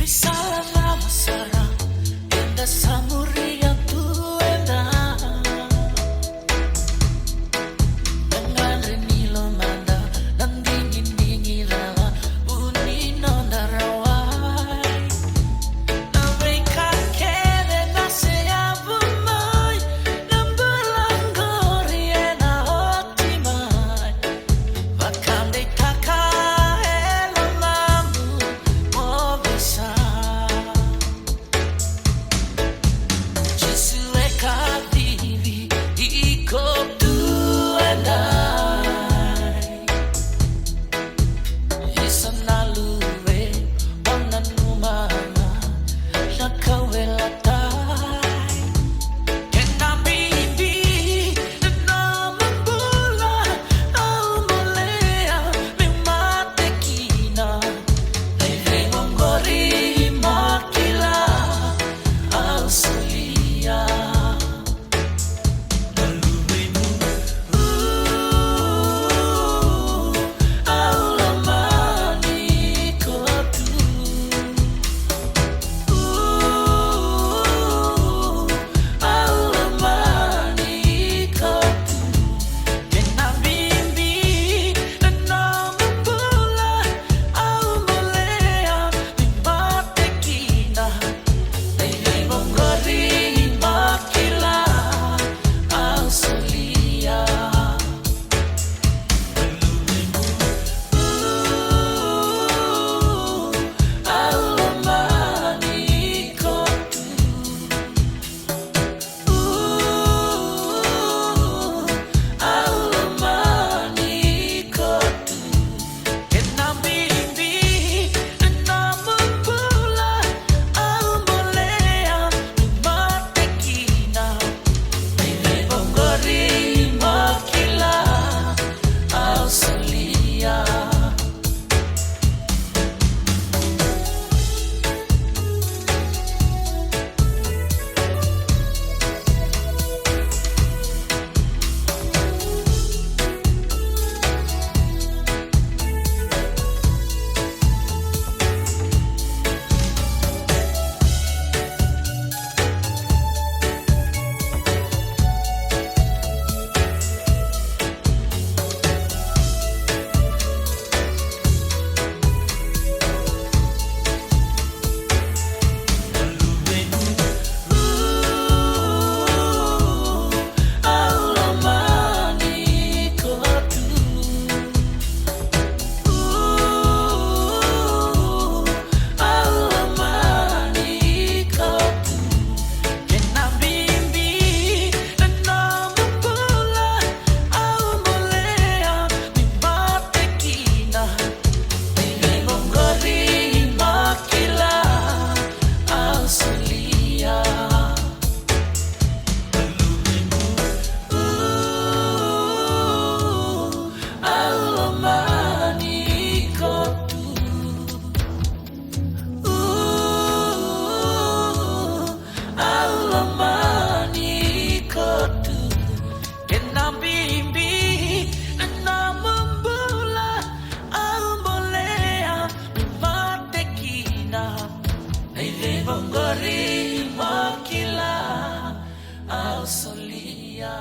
Risalala masara enda samuria tuenda dengan renilo manda dan dingin rawa unino darawai nawe kakere nasea bumai nambulanggori ena otimai bakande kakae lamamu mo bisa Jesue kadiri ikut tuandai Isana luwe wana numana Lakawe latai Kena bibi na mambula au molea mimate kina Lele mongori makila au solia Naluwemu au lamani kotu au lamani kotu Kena bimbi na mambula au molea mimate kina Lele mongori makila au solia au lamani kotu au lamani kotu Kena bimbi na mambula au molea mimate kina Lele mongori makila au solia au lamani kotu au lamani kotu Kena bimbi na mambula au molea mimate kina Lele mongori makila au solia au lamani kotu au lamani kotu Kena bimbi na mambula au molea mimate kina Lele mongori makila au solia